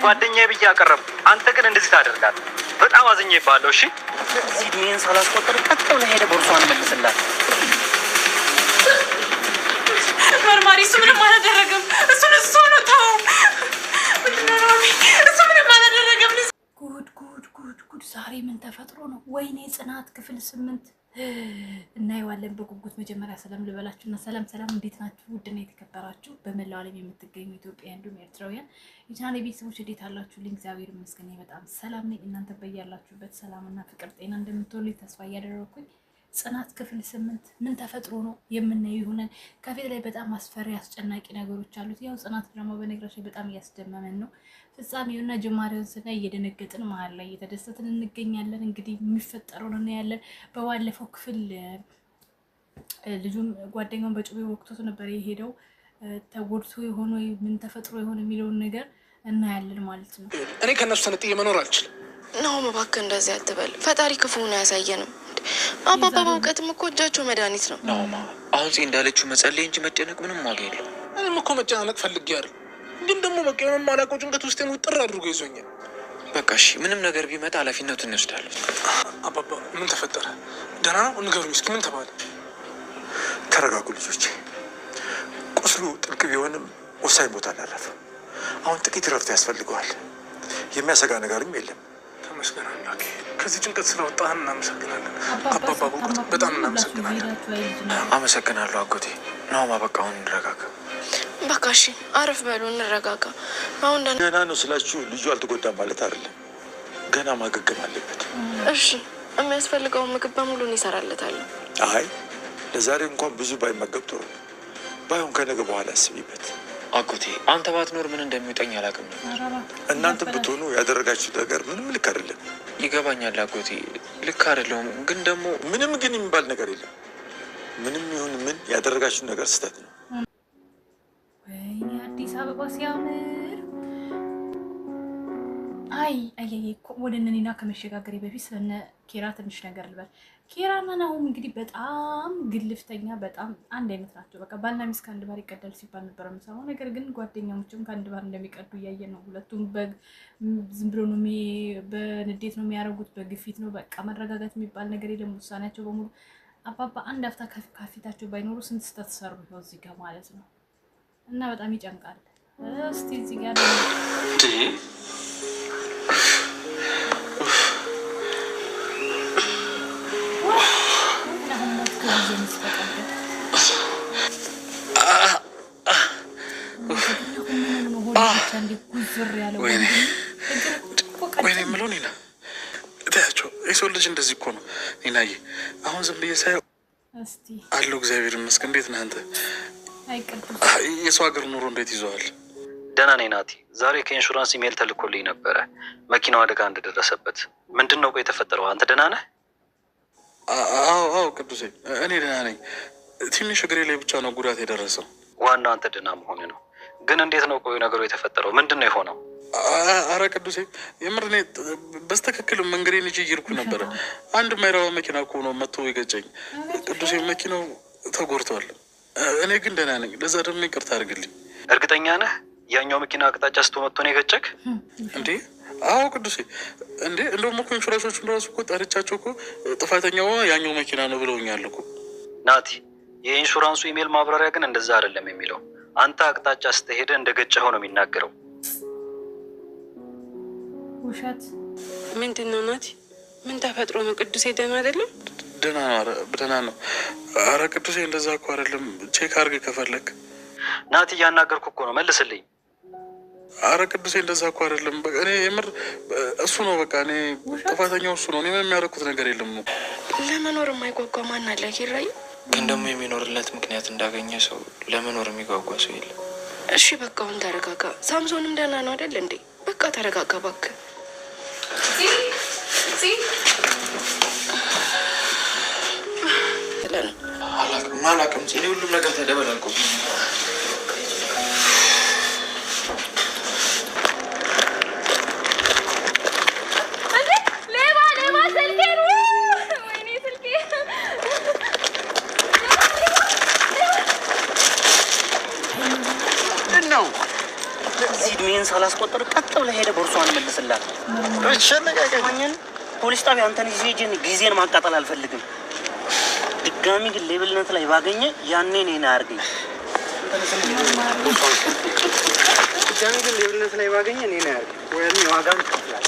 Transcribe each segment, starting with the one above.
ጓደኛዬ ብዬ አቀረብኩ። አንተ ግን እንደዚህ ታደርጋለህ። በጣም አዝኜብሃለሁ። እሺ እዚህ እድሜን ሳላስቆጥር ቀጥ ብለህ ሄደህ ቦርሷን መልስላት። መርማሪ እሱ ምንም አላደረገም። እሱ ነው ተው። እሱ ምንም አላደረገም። ጉድ! ዛሬ ምን ተፈጥሮ ነው? ወይኔ ጽናት ክፍል 8 እናየዋለን በጉጉት። መጀመሪያ ሰላም ልበላችሁና ሰላም፣ እንዴት ናችሁ? ውድና የተከበራችሁ በመላው ዓለም የምትገኙ ኢትዮጵያውያን እንዲሁም ኤርትራውያን የቻናሌ ቤተሰቦች እንዴት አላችሁልኝ? እግዚአብሔር ይመስገን በጣም ሰላም ነኝ። እናንተ በያላችሁበት ሰላምና ፍቅር ጤና እንደምትወልኝ ተስፋ እያደረኩኝ ጽናት ክፍል 8 ምን ተፈጥሮ ነው የምናየው ይሆናል። ከፊት ላይ በጣም አስፈሪ አስጨናቂ ነገሮች አሉት። ያው ጽናት ደግሞ በነገራችን በጣም እያስደመመን ነው። ፍጻሜውና ጅማሬውን ስናይ እየደነገጥን መሀል ላይ እየተደሰትን እንገኛለን። እንግዲህ የሚፈጠረውን እናያለን። በባለፈው ክፍል ልጁም ጓደኛውን በጩቤ ወቅቶት ነበር የሄደው። ተጎድቶ የሆነ ምን ተፈጥሮ የሆነ የሚለውን ነገር እናያለን ማለት ነው። እኔ ከነሱ ተነጥዬ መኖር አልችልም። ነው እባክህ እንደዚህ አትበል። ፈጣሪ ክፉን አያሳየንም። አባባ በእውቀትም እኮ እጃቸው መድኃኒት ነው። ናማ አሁን እንዳለችው መጸለይ እንጂ መጨነቅ ምንም ዋጋ የለው። እኔም እኮ መጨናነቅ ፈልጌ አይደል፣ ግን ደግሞ በቃ የማላውቀው ጭንቀት ውስጤን ውጥር አድርጎ ይዞኛል። በቃ እሺ፣ ምንም ነገር ቢመጣ ኃላፊነቱን እንወስዳለን። አባባ ምን ተፈጠረ? ደህና ነው? ንገሩኝ እስኪ ምን ተባለ? ተረጋጉ ልጆቼ። ቁስሉ ጥልቅ ቢሆንም ወሳኝ ቦታ አላረፈም። አሁን ጥቂት ረፍት ያስፈልገዋል። የሚያሰጋ ነገርም የለም። ተመስገን አምላኬ። ከዚህ ጭንቀት ስለወጣህን እናመሰግናለን። አባባ በጣም እናመሰግናለን። አመሰግናለሁ አጎቴ። ናማ በቃ አሁን እንረጋጋ። በቃ እሺ አረፍ በሉ እንረጋጋ። አሁን ገና ነው ስላችሁ ልጁ አልተጎዳም ማለት አይደለም። ገና ማገገም አለበት። እሺ የሚያስፈልገውን ምግብ በሙሉ እንሰራለታለን። አይ ለዛሬ እንኳን ብዙ ባይመገብ ጥሩ። ባይሆን ከነገ በኋላ አስቢበት። አጎቴ አንተ ባትኖር ምን እንደሚውጠኝ አላውቅም ነበር። እናንተም ብትሆኑ ያደረጋችሁት ነገር ምንም ልክ አይደለም። ይገባኛል አጎቴ፣ ልክ አይደለሁም፣ ግን ደግሞ ምንም ግን የሚባል ነገር የለም። ምንም ይሁን ምን ያደረጋችሁት ነገር ስህተት ነው። ወይኔ አዲስ አበባ ሲያምር! አይ ወደ እነ ኒና ከመሸጋገሬ በፊት ስለነ ኬራ ትንሽ ነገር ልበል። ኬራና ናሆም እንግዲህ በጣም ግልፍተኛ፣ በጣም አንድ አይነት ናቸው። በቃ ባልና ሚስት ከአንድ ባር ይቀዳል ሲባል ነበር የምሰማው። ነገር ግን ጓደኛሞችም ከአንድ ባር እንደሚቀዱ እያየን ነው። ሁለቱም ዝም ብሎ ነው በንዴት ነው የሚያደርጉት፣ በግፊት ነው። በቃ መረጋጋት የሚባል ነገር የለም። ውሳኔያቸው በሙሉ አባባ አንድ አፍታ ከፊታቸው ባይኖሩ ስንት ስህተት ሰሩ ይኸው እዚህ ጋር ማለት ነው። እና በጣም ይጨንቃል። እስቲ እዚህ ጋር ወይኔ የምለው ኒና እታያቸው የሰው ልጅ እንደዚህ እኮ ነው። ኒናዬ አሁን ዝም ብዬ ሳየው አለው። እግዚአብሔር ይመስገን። እንዴት ነህ አንተ? የሰው ሀገር ኑሮ እንዴት ይዘዋል? ደህና ነኝ ናቲ። ዛሬ ከኢንሹራንስ ኢሜል ተልኮልኝ ነበረ መኪናው አደጋ እንደደረሰበት። ምንድን ነው ቆይ የተፈጠረው? አንተ ደህና ነህ? አዎ ቅዱሴ እኔ ደህና ነኝ። ትንሽ እግሬ ላይ ብቻ ነው ጉዳት የደረሰው። ዋናው አንተ ደህና መሆን ነው። ግን እንዴት ነው ቆይ ነገሩ የተፈጠረው? ምንድን ነው የሆነው? አረ ቅዱሴ የምር እኔ በስተክክል መንገዴን ይዤ እየሄድኩ ነበረ። አንድ ማይረባ መኪና እኮ ነው መጥቶ የገጨኝ። ቅዱሴ መኪናው ተጎድቷል። እኔ ግን ደህና ነኝ። ለዛ ደግሞ ይቅርታ አድርግልኝ። እርግጠኛ ነህ? ያኛው መኪና አቅጣጫ ስቶ መጥቶ ነው የገጨክ እንዴ? አዎ ቅዱሴ እንዴ እንደውም እኮ ኢንሹራንሶቹን ራሱ እኮ ጠርቻቸው እኮ ጥፋተኛው ያኛው መኪና ነው ብለውኛል እኮ። ናቲ የኢንሹራንሱ ኢሜል ማብራሪያ ግን እንደዛ አይደለም የሚለው። አንተ አቅጣጫ ስትሄደ እንደገጨኸው ነው የሚናገረው። ውሸት ምንድን ነው ናቲ? ምን ተፈጥሮ ነው? ቅዱሴ ደህና አይደለም? ደህና ነው። አረ ቅዱሴ እንደዛ እኮ አይደለም። ቼክ አድርገህ ከፈለክ። ናቲ እያናገርኩ እኮ ነው፣ መልስልኝ። አረ ቅዱሴ እንደዛ እኮ አይደለም። በቃ እኔ የምር እሱ ነው፣ በቃ እኔ ጥፋተኛው እሱ ነው። እኔ ምንም የሚያደርኩት ነገር የለም ነው። ለመኖር የማይጓጓ ማን አለ ኪራይ? ግን ደግሞ የሚኖርለት ምክንያት እንዳገኘ ሰው ለመኖር የሚጓጓ ሰው የለም። እሺ በቃ አሁን ተረጋጋ። ሳምሶንም ደህና ነው አይደል እንዴ? በቃ ተረጋጋ እባክህ። አላውቅም እኔ ሁሉም ነገር ተደበላልቆ እዚህ እድሜን ሳላስቆጥር ቀጥ ብለህ ሄደህ ቦርሷን መልስላት። ሸነጋገኝ ፖሊስ ጣቢያ አንተን ጊዜን ማቃጠል አልፈልግም። ድጋሚ ግን ሌብልነት ላይ ባገኘ ያኔ እኔን አያርገኝ። ድጋሚ ግን ሌብልነት ላይ ባገኘ እኔን አያርገኝ ወይም የዋጋን ይከፍላል።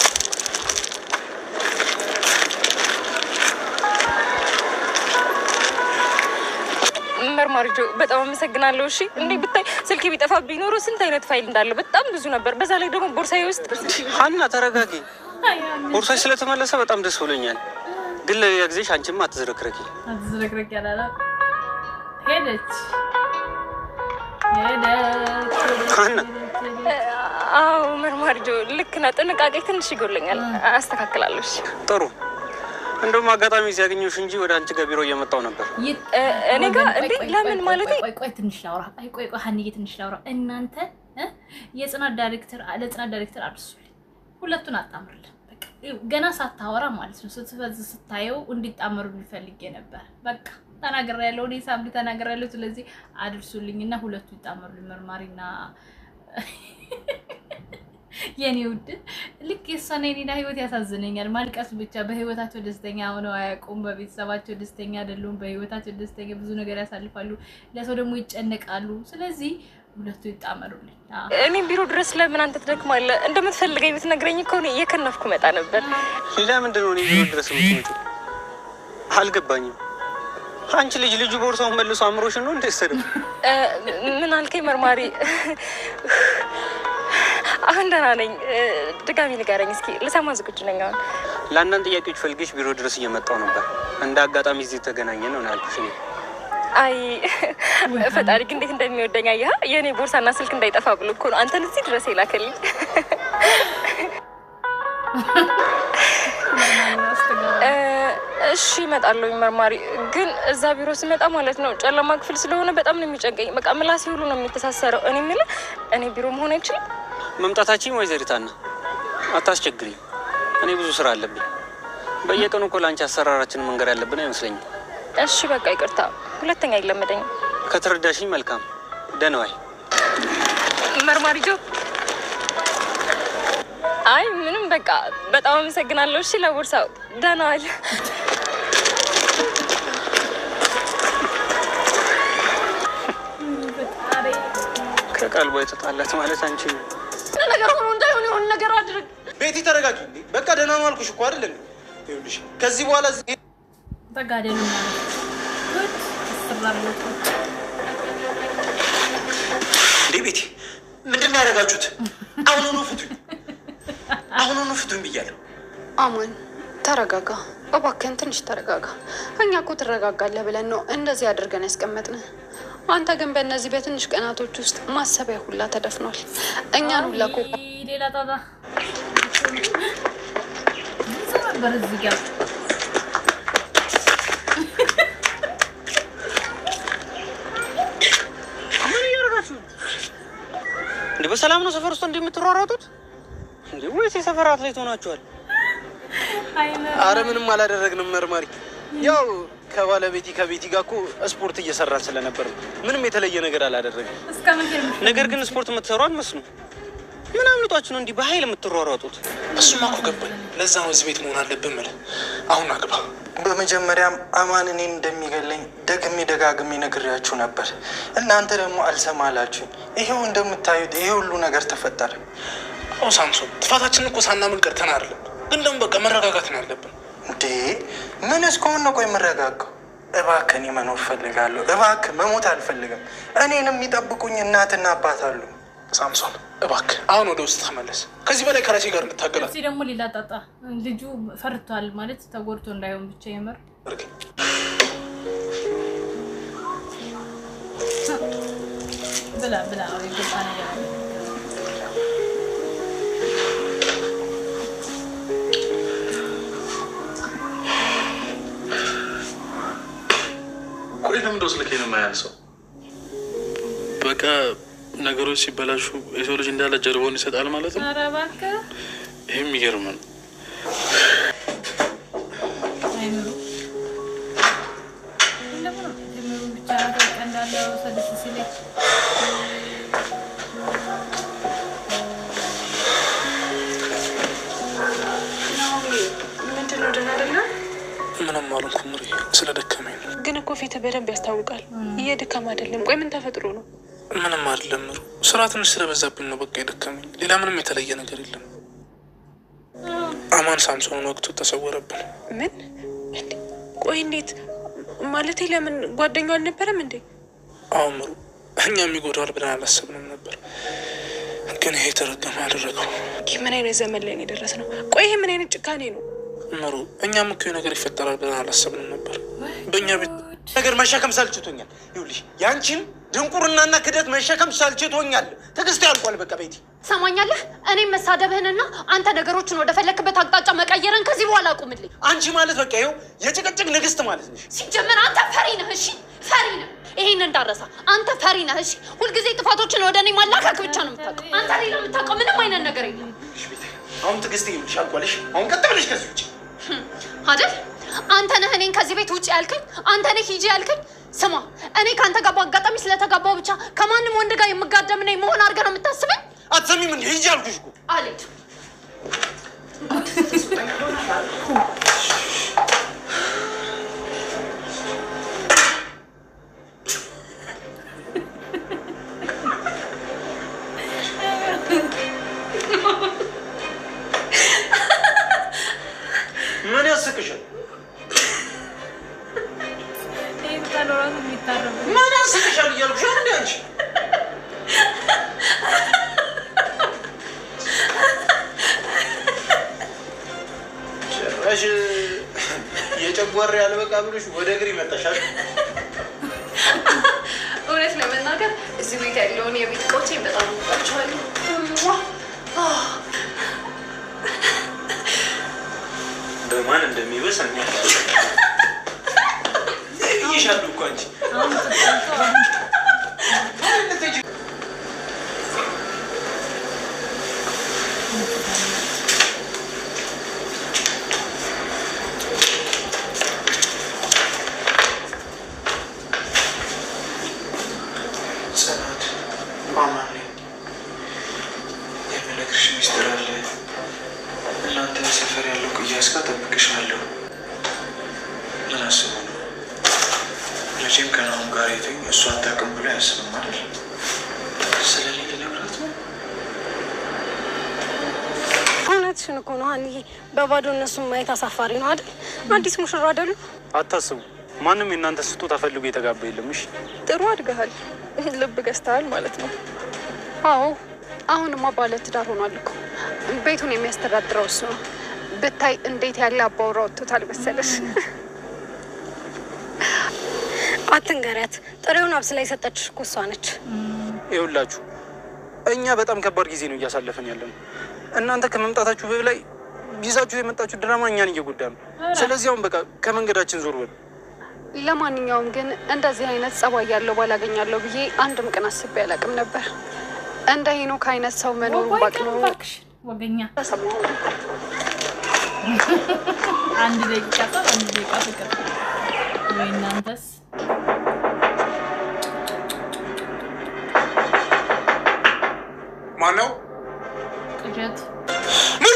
መርማሪ ጆ በጣም አመሰግናለሁ። እሺ እንዴ ብታይ ስልኬ ቢጠፋብኝ ኖሮ ስንት አይነት ፋይል እንዳለ በጣም ብዙ ነበር። በዛ ላይ ደግሞ ቦርሳዬ ውስጥ ሀና ተረጋጊ። ቦርሳሽ ስለተመለሰ በጣም ደስ ብሎኛል። ግን ለሌላ ጊዜሽ አንቺም አትዝረክረኪ። አትዝረክረኪ ያላላ ሄደች። ሀና አዎ መርማሪ ጆ ልክ ነው። ጥንቃቄ ትንሽ ይጎለኛል። አስተካክላለሁ። እሺ ጥሩ። እንደውም አጋጣሚ ሲያገኘሽ እንጂ ወደ አንቺ ጋር ቢሮ እየመጣው ነበር። እኔ ጋር እንዴ ለምን ማለት ነው? ቆይ ትንሽ ላውራ። ቆይ ሀኒዬ ትንሽ ላውራ። እናንተ የጽናት ዳይሬክተር አድርሱልኝ። ሁለቱን አጣምርልን። በቃ ገና ሳታወራ ማለት ነው ስትፈዝ ስታየው እንዲጣመሩ ፈልጌ ነበር። በቃ ተናግሬያለሁ። እኔ ሳምሪ ተናግሬያለሁ። ስለዚህ አድርሱልኝና ሁለቱ ይጣመሩልኝ። መርማሪና የኔ ውድ ልክ የሷና የኔና ህይወት ያሳዝነኛል። ማልቀስ ብቻ በህይወታቸው ደስተኛ ሆነው አያውቁም። በቤተሰባቸው ደስተኛ አይደሉም። በህይወታቸው ደስተኛ ብዙ ነገር ያሳልፋሉ። ለሰው ደግሞ ይጨነቃሉ። ስለዚህ ሁለቱ ይጣመሩልኝ። እኔ ቢሮ ድረስ ለምን አንተ ትደክማለህ? እንደምትፈልገኝ ብትነግረኝ እኮ ነው እየከነፍኩ መጣ ነበር። ሌላ ምንድን ነው እኔ ቢሮ ድረስ የምትመጪው? አልገባኝም። አንቺ ልጁ ቦርሳውን መልሶ አምሮሽን ነው እንደሰደው? ምን አልከኝ መርማሪ? አሁን ደህና ነኝ። ድጋሚ ንገረኝ እስኪ ልሰማ ዝግጁ ነኝ። አሁን ለአንዳንድ ጥያቄዎች ፈልጌሽ ቢሮ ድረስ እየመጣው ነበር። እንደ አጋጣሚ እዚህ ተገናኘን ነው ያልኩሽ። አይ ፈጣሪ ግን እንዴት እንደሚወደኝ አየህ። የኔ ቦርሳና ስልክ እንዳይጠፋ ብሎ እኮ ነው አንተን እዚህ ድረስ ይላከልኝ። እሺ እመጣለሁ መርማሪ። ግን እዛ ቢሮ ስመጣ ማለት ነው ጨለማ ክፍል ስለሆነ በጣም ነው የሚጨንቀኝ። በቃ ምላሴ ሁሉ ነው የሚተሳሰረው። እኔ የምልህ እኔ ቢሮ መሆን አይችልም? መምጣታችን ወይዘሪታና አታስቸግሪ። እኔ ብዙ ስራ አለብኝ። በየቀኑ እኮ ላንቺ አሰራራችንን መንገር ያለብን አይመስለኝም። እሺ በቃ ይቅርታ፣ ሁለተኛ አይለመደኝም። ከተረዳሽኝ መልካም። ደህና ዋይ መርማሪ ጆ። አይ ምንም በቃ በጣም አመሰግናለሁ። እሺ ለቦርሳው ደህና ዋል። ከቀልቧ የተጣላት ማለት አንቺ ነገር ሆኖ እንዳይሆን የሆነ ነገር አድርግ። ቤቲ ተረጋጊ። በቃ ደህና ነው አልኩሽ እኮ አይደል? ይኸውልሽ ከዚህ በኋላ ተጋደሉ ማለት እንዴ ቤቲ ምንድን ነው ያደረጋችሁት? አሁኑኑ ፍቱኝ ብያለሁ። አማን ተረጋጋ እባክህን፣ ትንሽ ተረጋጋ። እኛ እኮ ትረጋጋለህ ብለን ነው እንደዚህ አድርገን ያስቀመጥን። አንተ ግን በእነዚህ በትንሽ ቀናቶች ውስጥ ማሰቢያ ሁላ ተደፍኗል። እኛን ሁላ እኮ ሌላ ጣጣ ነበር እዚህ ጋር እንዴ? በሰላም ነው ሰፈር ውስጥ እንደምትሯሯጡት እንዴ? ወይስ የሰፈራት ላይ ሆናችኋል? አረ ምንም አላደረግንም መርማሪ። ያው ከባለቤቲ ከቤቲ ጋር እኮ ስፖርት እየሰራን ስለነበር ምንም የተለየ ነገር አላደረግንም። ነገር ግን ስፖርት የምትሰሩ አትመስሉ። ምን አምልጧችሁ ነው እንዲህ በኃይል የምትሯሯጡት? እሱማ እኮ ገባኝ። ለዛ ነው እዚህ ቤት መሆን አለብን የምልህ። አሁን አግባ። በመጀመሪያም አማን እኔን እንደሚገለኝ ደጋግሜ ነግሬያችሁ ነበር። እናንተ ደግሞ አልሰማላችሁኝ። ይሄው እንደምታዩት ይሄ ሁሉ ነገር ተፈጠረ። ሳምሶን ጥፋታችንን እኮ ሳናምን ቀርተን አይደለም፣ ግን ደግሞ በቃ መረጋጋት ነው ያለብን። እንዴ ምን እስከሆነ ነው? ቆይ የምረጋጋው? እባክህ እኔ መኖር ፈልጋለሁ። እባክህ መሞት አልፈልግም። እኔንም የሚጠብቁኝ እናትና አባት አሉ። ሳምሶን እባክህ አሁን ወደ ውስጥ ተመለስ። ከዚህ በላይ ከራሴ ጋር እንታገላለን። እዚህ ደግሞ ሌላ ጣጣ። ልጁ ፈርቷል ማለት ተጎድቶ እንዳይሆን ብቻ የምር ብላ ይገባ ነገር አለ። ቆይ ለምን ደስ ልከኝ ነው የማያንሰው? በቃ ነገሮች ሲበላሹ የሰው ልጅ እንዳለ ጀርባውን ይሰጣል ማለት ነው። ኧረ እባክህ ይሄም የሚገርም ነው። ስለደከመኝ ነው። ግን እኮ ፊትህ በደንብ ያስታውቃል። እየደከም አይደለም። ቆይ ምን ተፈጥሮ ነው? ምንም አይደለም ምሩ፣ ስራ ትንሽ ስለበዛብኝ ነው በቃ የደከመኝ። ሌላ ምንም የተለየ ነገር የለም። አማን ሳምሶንን ወቅቱ ተሰወረብን። ምን? ቆይ እንዴት ማለቴ? ለምን ጓደኛው አልነበረም እንዴ? አዎ ምሩ፣ እኛ የሚጎዳዋል ብለን አላሰብንም ነበር፣ ግን ይሄ ተረገመ አደረገው። ምን አይነት ዘመን ላይ ነው የደረስነው? ቆይ ይሄ ምን አይነት ጭካኔ ነው? ምሩ፣ እኛም እኮ ነገር ይፈጠራል ብለን አላሰብንም ነበር። በእኛ ቤት ነገር መሸከም ሳልችቶኛል። ይኸውልሽ ያንቺን ድንቁርናና ክደት መሸከም ሳልችቶኛል። ትዕግስት ያልቋል። በቃ ቤቲ ሰማኛለህ? እኔም መሳደብህንና አንተ ነገሮችን ወደ ፈለክበት አቅጣጫ መቀየርን ከዚህ በኋላ አቁምልኝ። አንቺ ማለት በቃ ይኸው የጭቅጭቅ ንግስት ማለት ነሽ። ሲጀመር አንተ ፈሪ ነህ። እሺ ፈሪ ነህ። ይሄን እንዳረሳ አንተ ፈሪ ነህ። እሺ ሁልጊዜ ጥፋቶችን ወደ እኔ ማላካክ ብቻ ነው የምታውቀው። አንተ ሌላ የምታውቀው ምንም አይነት ነገር የለም። አሁን ትዕግስት ይኸውልሽ አልቋልሽ። አሁን ቀጥ ብለሽ ከዚህ ውጭ አይደል? አንተ ነህ እኔን ከዚህ ቤት ውጭ ያልከኝ። አንተ ነህ ሂጂ ያልከኝ። ስማ እኔ ከአንተ ጋር በአጋጣሚ ስለተጋባው ብቻ ከማንም ወንድ ጋር የምጋደም ነኝ መሆን አድርገህ ነው የምታስበኝ? አትሰሚም እንዴ? ሂጂ አልኩሽ እኮ። አልሄድም። ምን ያስቅሻል? ምን ያስቅሻል እያልኩሽ እንዴ? አንቺ ጭራሽ የጨጓራ ያልበቃ ብሎሽ ወደ እግር ይመጣሻል። እውነት ለመናገር እዚህ ቤት ያለውን የቤት እቃዎቼን በጣም ወዳቸዋለሁ። በማን እንደሚበስ ይሻሉ እኮ አንቺ ጽናት አማን ነኝ። የምነግርሽ ሚስጥር አለ። እናንተ ሰፈር ያለው ቅያስ ጋር ጠብቅሻለሁ። ምን አስቡ ነው? መቼም ከናሁን ጋር የተኝ እሷ አታውቅም ብሎ ያስብም አይደል? ስለኔ ልነግራት ነው። እውነትሽን እኮ ነው ሀኒዬ። በባዶ እነሱን ማየት አሳፋሪ ነው አይደል? አዲስ ሙሽራ አይደሉ? አታስቡ። ማንም የእናንተ ስጦታ ፈልጎ የተጋባ የለም። እሺ ጥሩ አድገሃል። ልብ ገዝተሃል ማለት ነው። አዎ አሁንማ ባለ ትዳር ሆኗል እኮ። ቤቱን የሚያስተዳድረው እሱ ነው። ብታይ እንዴት ያለ አባወራ ወጥቶታል መሰለሽ። አትንገሪያት። ጥሬውን አብስላ የሰጠችሽ እኮ እሷ ነች። ይኸውላችሁ እኛ በጣም ከባድ ጊዜ ነው እያሳለፈን ያለነው። እናንተ ከመምጣታችሁ በላይ ይዛችሁ የመጣችሁ ድራማ እኛን እየጎዳ ነው። ስለዚህ አሁን በቃ ከመንገዳችን ዞር በል። ለማንኛውም ግን እንደዚህ አይነት ጸባይ ያለው ባላገኛለሁ ብዬ አንድም ቀን አስቤ አላውቅም ነበር። እንደ ሄኖክ አይነት ሰው መኖሩ ባቅኖ ወገኛ አንድ ደቂቃ ፍቅር ወይ እናንተስ? ማነው? ቅጀት ምሩ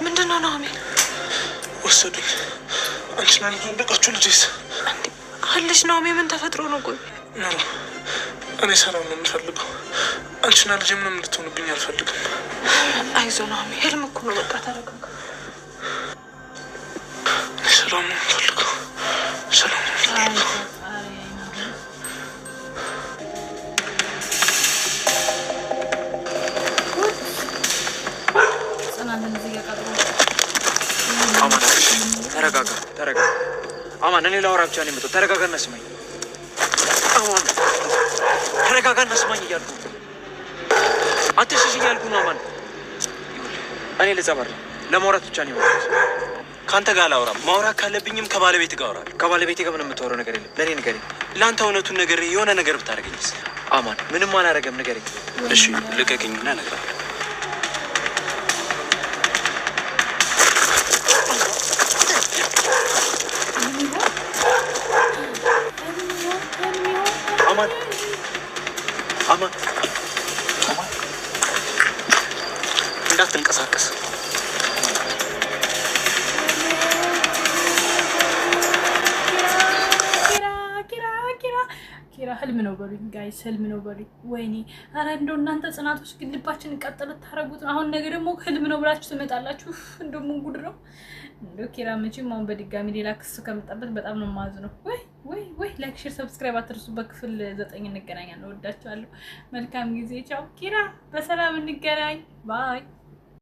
ምንድን ነው ናሆሜ? ወሰዱኝ። አንቺና ልጅ ወደቃችሁ። ልጅስ አለሽ? ናሆሜ ምን ተፈጥሮ ነው? ቆይ ምሩ፣ እኔ ሰላም ነው የምፈልገው። አንቺና ልጅ ምንም እንድትሆንብኝ አልፈልግም። አይዞህ ናሆሜ፣ ህልም እኮ ነው። በቃ ተረጋጋ። እኔ ሰላም ነው የምፈልገው። ሰላም ነው የምፈልገው። አማን ተረጋጋ፣ ተረጋጋ። አማን እኔ ላወራ ብቻ ነው የመጣሁት። ተረጋጋና ስማኝ። አማን ተረጋጋና ስማኝ እያልኩ አትሽሽ እያልኩ ነው። አማን እኔ ልጸበር ለማውራት ብቻ ነው የመጣሁት። ከአንተ ጋር አላወራም። ማውራት ካለብኝም ከባለቤት ጋር አወራለሁ። ከባለቤቴ ጋር ምንም የምታወራው ነገር የለም። ለእኔ ንገረኝ። ለአንተ እውነቱን ነገር የሆነ ነገር ብታደርገኝስ? አማን ምንም አላደረገም፣ ንገረኝ። እሺ ልቀቅኝና እነግርሃለሁ። አማን አማን አማን እንዳትንቀሳቀስ። ህልም ነው በሉኝ ጋይስ፣ ህልም ነው በሉኝ። ወይኔ ኧረ እንደው እናንተ ጽናቶች ግን ልባችን ቀጥል ታረጉት። አሁን ነገ ደግሞ ህልም ነው ብላችሁ ትመጣላችሁ። እንደው ምን ጉድ ነው እንደው ኪራ መቼም አሁን በድጋሚ ሌላ ክስ ከመጣበት በጣም ነው የማዝነው። ወይ ላይክ ሼር ሰብስክራይብ አትርሱ። በክፍል 9 እንገናኛለን። ወዳችኋለሁ። መልካም ጊዜ። ቻው ኪራ፣ በሰላም እንገናኝ። ባይ